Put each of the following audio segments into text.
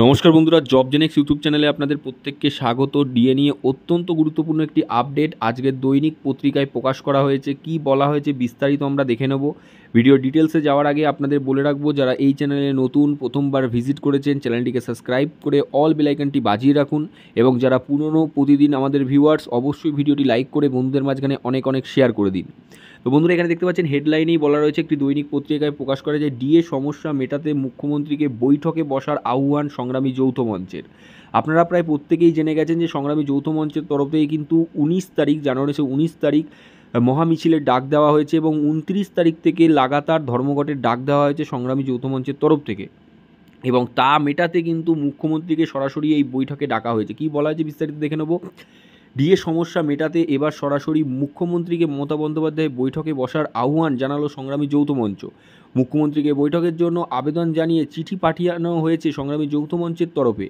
নমস্কার বন্ধুরা, job Genex YouTube চ্যানেলে আপনাদের প্রত্যেককে স্বাগত। ডিএ নিয়ে অত্যন্ত গুরুত্বপূর্ণ একটি আপডেট আজকের দৈনিক পত্রিকায় প্রকাশ করা হয়েছে। কি বলা হয়েছে বিস্তারিত আমরা দেখে নেব। ভিডিও ডিটেলসে যাওয়ার আগে আপনাদের বলে রাখবো, যারা এই চ্যানেলে নতুন প্রথমবার ভিজিট করেছেন চ্যানেলটিকে সাবস্ক্রাইব করে অল বেল আইকনটি বাজিয়ে রাখুন, এবং যারা পুরনো প্রতিদিন আমাদের ভিউয়ার্স অবশ্যই ভিডিওটি লাইক করে বন্ধুদের মাঝখানে অনেক অনেক শেয়ার করে দিন। তো বন্ধুরা, এখানে দেখতে পাচ্ছেন হেডলাইনেই বলা রয়েছে, একটি দৈনিক পত্রিকায় প্রকাশ করা যায় ডিএ সমস্যা মেটাতে মুখ্যমন্ত্রীকে বৈঠকে বসার আহ্বান সংগ্রামী যৌথ মঞ্চের। আপনারা প্রায় প্রত্যেকেই জেনে গেছেন যে সংগ্রামী যৌথ মঞ্চের তরফ থেকে কিন্তু 19 তারিখ জানুয়ারি 19 তারিখ মহামিছিলের ডাক দেওয়া হয়েছে, এবং 29 তারিখ থেকে লাগাতার ধর্মঘটের ডাক দেওয়া হয়েছে সংগ্রামী যৌথ মঞ্চের তরফ থেকে, এবং তা মেটাতে কিন্তু মুখ্যমন্ত্রীকে সরাসরি এই বৈঠকে ডাকা হয়েছে। কি বলা হয়েছে বিস্তারিত দেখে নেব। ডিএ সমস্যা মেটাতে এবার সরাসরি মুখ্যমন্ত্রীকে মমতা বন্দ্যোপাধ্যায় বৈঠকে বসার আহ্বান জানালো সংগ্রামী যৌথ মঞ্চ। মুখ্যমন্ত্রীকে বৈঠকের জন্য আবেদন জানিয়ে চিঠি পাঠানো হয়েছে সংগ্রামী যৌথ মঞ্চের তরফে,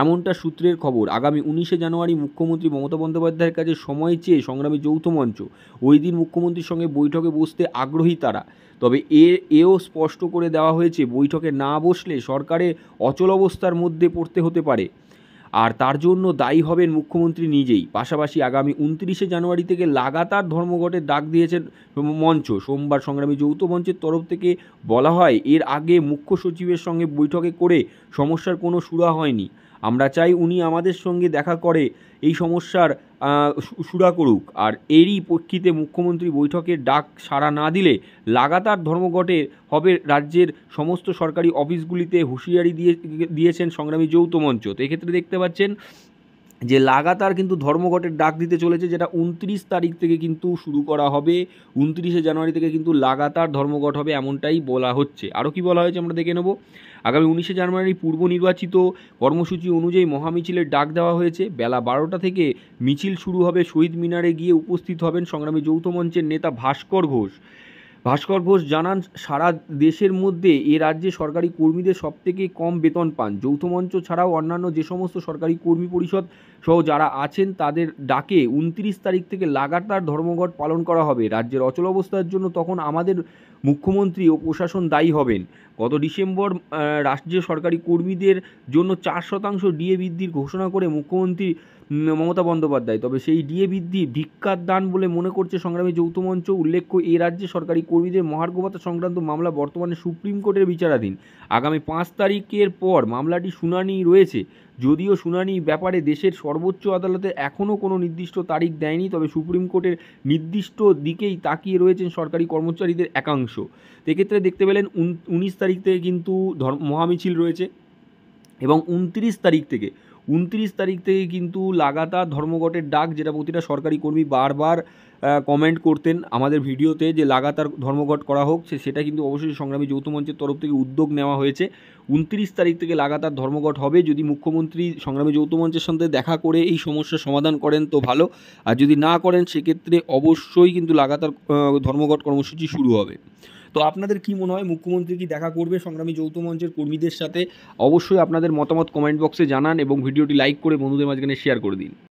এমনটা সূত্রের খবর। আগামী 19শে জানুয়ারি মুখ্যমন্ত্রী মমতা বন্দ্যোপাধ্যায়ের কাছে সময় চেয়ে সংগ্রামী যৌথ মঞ্চ ওই দিন মুখ্যমন্ত্রীর সঙ্গে বৈঠকে বসতে আগ্রহী তারা। তবে এও স্পষ্ট করে দেওয়া হয়েছে, বৈঠকে না বসলে সরকারে অচলাবস্থার মধ্যে পড়তে হতে পারে, আর তার জন্য দায়ী হবেন মুখ্যমন্ত্রী নিজেই। পাশাপাশি আগামী 29শে জানুয়ারি থেকে লাগাতার ধর্মঘটের ডাক দিয়েছেন মঞ্চ। সোমবার সংগ্রামী যৌথ মঞ্চের তরফ থেকে বলা হয়, এর আগে মুখ্য সচিবের সঙ্গে বৈঠকে করে সমস্যার কোনো সুরা হয়নি। আমরা চাই উনি আমাদের সঙ্গে দেখা করে এই সমস্যার সুরা করুক। আর এরই প্রেক্ষিতে মুখ্যমন্ত্রী বৈঠকের ডাক সাড়া না দিলে লাগাতার ধর্মঘটে হবে রাজ্যের সমস্ত সরকারি অফিসগুলিতে হুঁশিয়ারি দিয়েছেন সংগ্রামী যৌথ মঞ্চ। তো এক্ষেত্রে দেখতে পাচ্ছেন যে লাগাতার কিন্তু ধর্মঘটের ডাক দিতে চলেছে, যেটা 29 তারিখ থেকে কিন্তু শুরু করা হবে। 29শে জানুয়ারি থেকে কিন্তু লাগাতার ধর্মঘট হবে, এমনটাই বলা হচ্ছে। আরও কি বলা হয়েছে আমরা দেখে নেব। আগামী 19শে জানুয়ারি পূর্ব নির্বাচিত কর্মসূচি অনুযায়ী মহামিছিলের ডাক দেওয়া হয়েছে। বেলা 12টা থেকে মিছিল শুরু হবে। শহীদ মিনারে গিয়ে উপস্থিত হবেন সংগ্রামী যৌথ মঞ্চের নেতা ভাস্কর ঘোষ জানান, সারা দেশের মধ্যে এ রাজ্যে সরকারি কর্মীদের সবথেকে কম বেতন পান। যৌথ মঞ্চ ছাড়াও অন্যান্য যে সমস্ত সরকারি কর্মী পরিষদ সহ যারা আছেন তাদের ডাকে 29 তারিখ থেকে লাগাতার ধর্মঘট পালন করা হবে। রাজ্যের অচলাবস্থার জন্য তখন আমাদের মুখ্যমন্ত্রী ও প্রশাসন দায়ী হবেন। গত ডিসেম্বর রাজ্যের সরকারি কর্মীদের জন্য 4% ডিএ বৃদ্ধির ঘোষণা করে মুখ্যমন্ত্রী মমতা বন্দ্যোপাধ্যায়। তবে সেই ডিএ বৃদ্ধি ভিক্ষার দান বলে মনে করছে সংগ্রামী যৌথ মঞ্চ। উল্লেখ্য, এই রাজ্যে সরকারি কর্মীদের মহার্ঘ ভাতা সংক্রান্ত মামলা বর্তমানে সুপ্রিম কোর্টের বিচারাধীন। আগামী 5 তারিখের পর মামলাটি শুনানি রয়েছে। যদিও শুনানি ব্যাপারে দেশের সর্বোচ্চ আদালতে এখনও কোনো নির্দিষ্ট তারিখ দেয়নি, তবে সুপ্রিম কোর্টের নির্দিষ্ট দিকেই তাকিয়ে রয়েছেন সরকারি কর্মচারীদের একাংশ। এক্ষেত্রে দেখতে পেলেন 19 তারিখ থেকে কিন্তু মহামিছিল রয়েছে, এবং 29 তারিখ থেকে কিন্তু লাগাতার ধর্মঘটের ডাক, যেটা প্রতিটা সরকারি কর্মী বারবার কমেন্ট করতেন আমাদের ভিডিওতে যে লাগাতার ধর্মঘট করা হোক, সেটা কিন্তু অবশ্যই সংগ্রামী যৌথ মঞ্চের তরফ থেকে উদ্যোগ নেওয়া হয়েছে। 29 তারিখ থেকে লাগাতার ধর্মঘট হবে। যদি মুখ্যমন্ত্রী সংগ্রামী যৌথ মঞ্চের সঙ্গে দেখা করে এই সমস্যার সমাধান করেন তো ভালো, আর যদি না করেন সেক্ষেত্রে অবশ্যই কিন্তু লাগাতার ধর্মঘট কর্মসূচি শুরু হবে। তো আপনাদের কি মনে হয়, মুখ্যমন্ত্রী কি দেখা করবে সংগ্রামী যৌথ মঞ্চের কর্মীদের সাথে? অবশ্যই আপনাদের মতামত কমেন্ট বক্সে জানান, এবং ভিডিওটি লাইক করে বন্ধুদের মাঝখানে শেয়ার করে দিন।